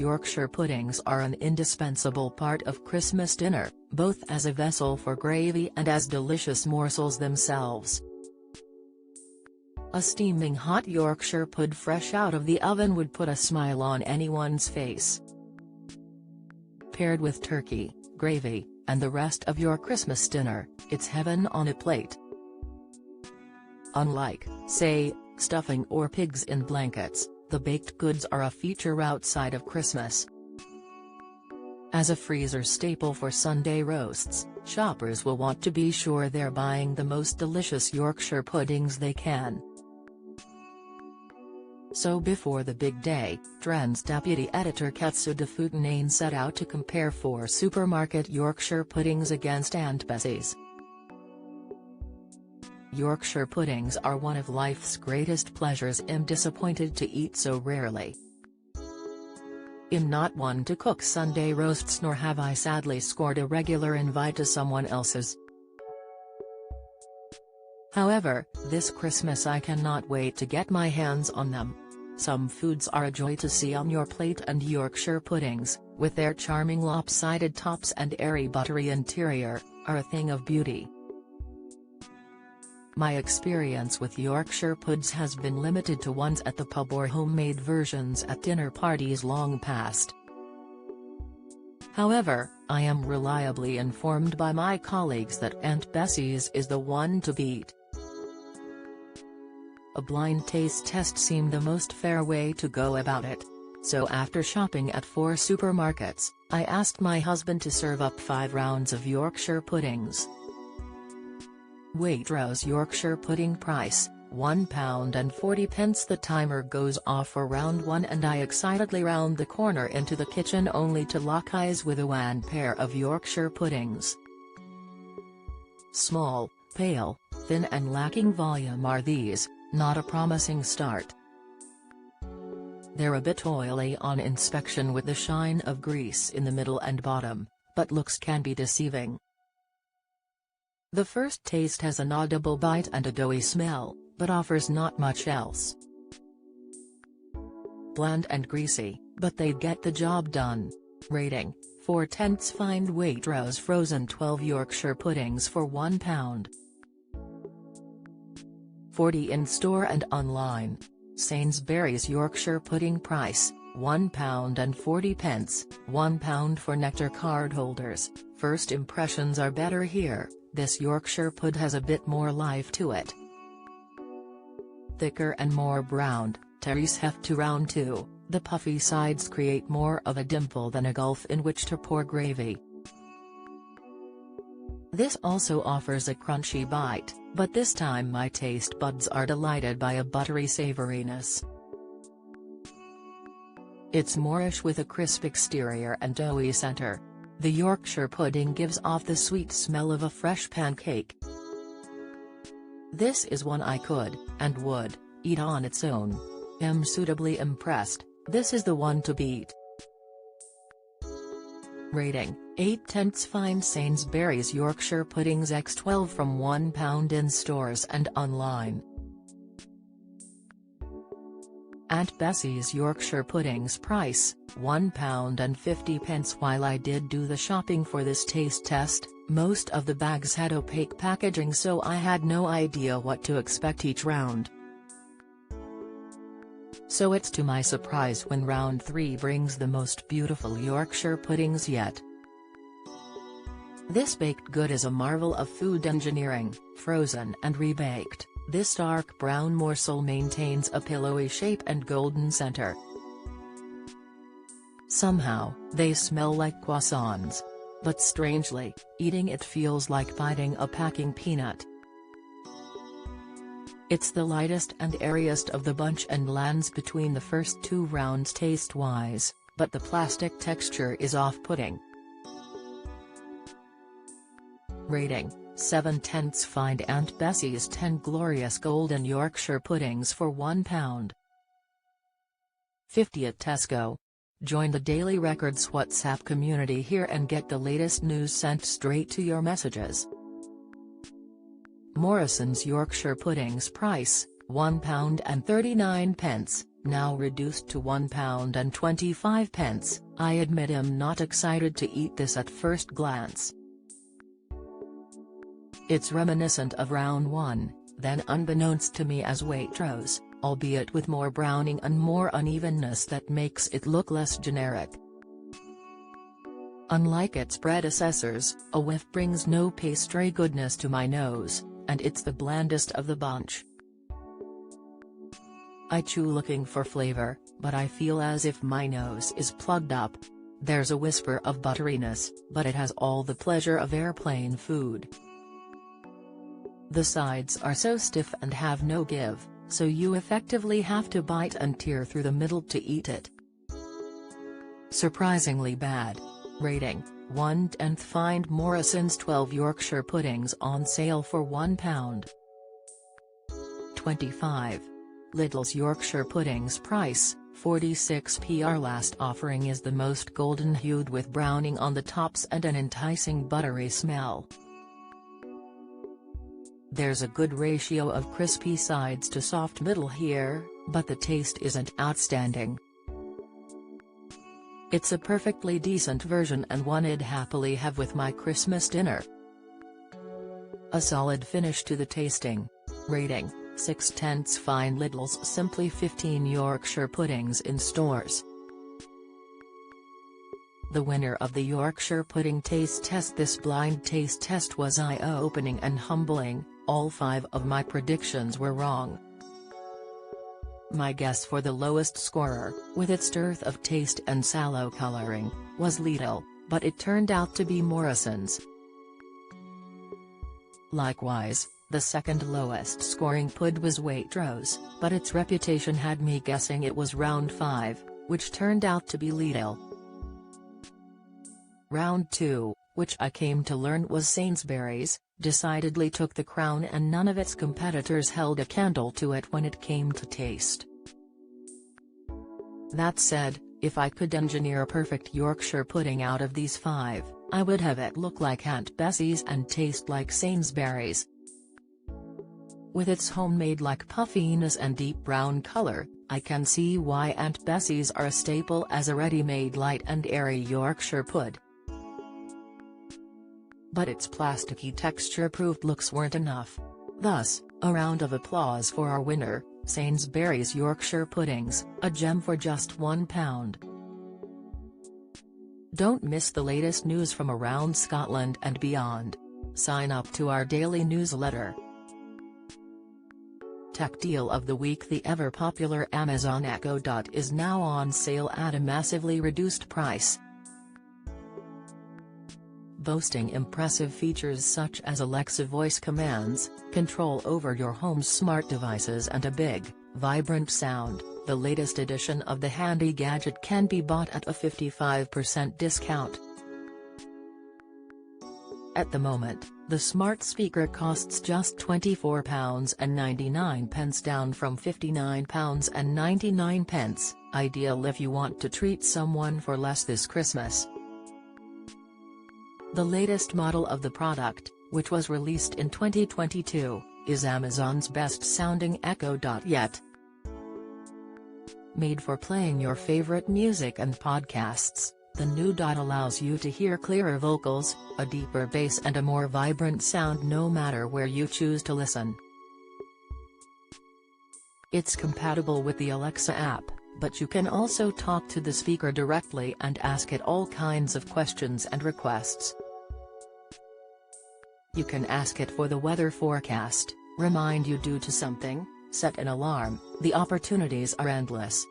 Yorkshire puddings are an indispensable part of Christmas dinner, both as a vessel for gravy and as delicious morsels themselves. A steaming hot Yorkshire pud fresh out of the oven would put a smile on anyone's face. Paired with turkey, gravy, and the rest of your Christmas dinner, it's heaven on a plate. Unlike, say, stuffing or pigs in blankets, the baked goods are a feature outside of Christmas. As a freezer staple for Sunday roasts, shoppers will want to be sure they're buying the most delicious Yorkshire puddings they can. So before the big day, Trends deputy editor Ketsu de Futenane set out to compare 4 supermarket Yorkshire puddings against Aunt Bessie's. Yorkshire puddings are one of life's greatest pleasures. I'm disappointed to eat so rarely. I'm not one to cook Sunday roasts, nor have I sadly scored a regular invite to someone else's. However, this Christmas I cannot wait to get my hands on them. Some foods are a joy to see on your plate, and Yorkshire puddings, with their charming lopsided tops and airy buttery interior, are a thing of beauty. My experience with Yorkshire puds has been limited to ones at the pub or homemade versions at dinner parties long past. However, I am reliably informed by my colleagues that Aunt Bessie's is the one to beat. A blind taste test seemed the most fair way to go about it. So after shopping at 4 supermarkets, I asked my husband to serve up 5 rounds of Yorkshire puddings. Waitrose Yorkshire pudding price, £1.40. The timer goes off for round 1 and I excitedly round the corner into the kitchen only to lock eyes with a wan pair of Yorkshire puddings. Small, pale, thin and lacking volume are these, not a promising start. They're a bit oily on inspection with the shine of grease in the middle and bottom, but looks can be deceiving. The first taste has an audible bite and a doughy smell, but offers not much else. Bland and greasy, but they get the job done. Rating, 4/10. Find Waitrose frozen 12 Yorkshire puddings for £1.40 in store and online. Sainsbury's Yorkshire pudding price, £1.40, £1 for Nectar card holders. First impressions are better here. This Yorkshire pud has a bit more life to it. Thicker and more browned, Terry's heft to round 2, the puffy sides create more of a dimple than a gulf in which to pour gravy. This also offers a crunchy bite, but this time my taste buds are delighted by a buttery savouriness. It's moreish with a crisp exterior and doughy centre. The Yorkshire pudding gives off the sweet smell of a fresh pancake. This is one I could, and would, eat on its own. Am suitably impressed. This is the one to beat. Rating, 8/10. Find Sainsbury's Yorkshire puddings X12 from £1 in stores and online. Aunt Bessie's Yorkshire puddings price, £1.50. While I did do the shopping for this taste test, most of the bags had opaque packaging, so I had no idea what to expect each round. So it's to my surprise when round 3 brings the most beautiful Yorkshire puddings yet. This baked good is a marvel of food engineering. Frozen and rebaked, this dark brown morsel maintains a pillowy shape and golden center. Somehow, they smell like croissants. But strangely, eating it feels like biting a packing peanut. It's the lightest and airiest of the bunch and lands between the first 2 rounds taste-wise, but the plastic texture is off-putting. Rating, 7/10. Find Aunt Bessie's 10 glorious golden Yorkshire puddings for £1.50 at Tesco. Join the Daily Records WhatsApp community here and get the latest news sent straight to your messages. Morrison's Yorkshire puddings price, £1.39, now reduced to £1.25. I admit I'm not excited to eat this at first glance. It's reminiscent of round 1, then unbeknownst to me as Waitrose, albeit with more browning and more unevenness that makes it look less generic. Unlike its predecessors, a whiff brings no pastry goodness to my nose, and it's the blandest of the bunch. I chew looking for flavor, but I feel as if my nose is plugged up. There's a whisper of butteriness, but it has all the pleasure of airplane food. The sides are so stiff and have no give, so you effectively have to bite and tear through the middle to eat it. Surprisingly bad. Rating, 1/10. Find Morrison's 12 Yorkshire puddings on sale for £1.25. Lidl's Yorkshire puddings price, 46p. Our last offering is the most golden hued with browning on the tops and an enticing buttery smell. There's a good ratio of crispy sides to soft middle here, but the taste isn't outstanding. It's a perfectly decent version and one I'd happily have with my Christmas dinner. A solid finish to the tasting. Rating, 6/10. Find Lidl's Simply 15 Yorkshire puddings in stores. The winner of the Yorkshire pudding taste test. This blind taste test was eye-opening and humbling. All 5 of my predictions were wrong. My guess for the lowest scorer, with its dearth of taste and sallow coloring, was Lidl, but it turned out to be Morrison's. Likewise, the second lowest scoring pud was Waitrose, but its reputation had me guessing it was round 5, which turned out to be Lidl. Round 2, which I came to learn was Sainsbury's, decidedly took the crown, and none of its competitors held a candle to it when it came to taste. That said, if I could engineer a perfect Yorkshire pudding out of these 5, I would have it look like Aunt Bessie's and taste like Sainsbury's. With its homemade-like puffiness and deep brown color, I can see why Aunt Bessie's are a staple as a ready-made light and airy Yorkshire pud. But its plasticky texture-proved looks weren't enough. Thus, a round of applause for our winner, Sainsbury's Yorkshire puddings, a gem for just £1. Don't miss the latest news from around Scotland and beyond. Sign up to our daily newsletter. Tech Deal of the Week. The ever-popular Amazon Echo Dot is now on sale at a massively reduced price. Boasting impressive features such as Alexa voice commands, control over your home's smart devices and a big, vibrant sound, the latest edition of the handy gadget can be bought at a 55% discount. At the moment, the smart speaker costs just £24.99, down from £59.99, ideal if you want to treat someone for less this Christmas. The latest model of the product, which was released in 2022, is Amazon's best-sounding Echo Dot yet. Made for playing your favorite music and podcasts, the new Dot allows you to hear clearer vocals, a deeper bass and a more vibrant sound no matter where you choose to listen. It's compatible with the Alexa app, but you can also talk to the speaker directly and ask it all kinds of questions and requests. You can ask it for the weather forecast, remind you due to something, set an alarm. The opportunities are endless.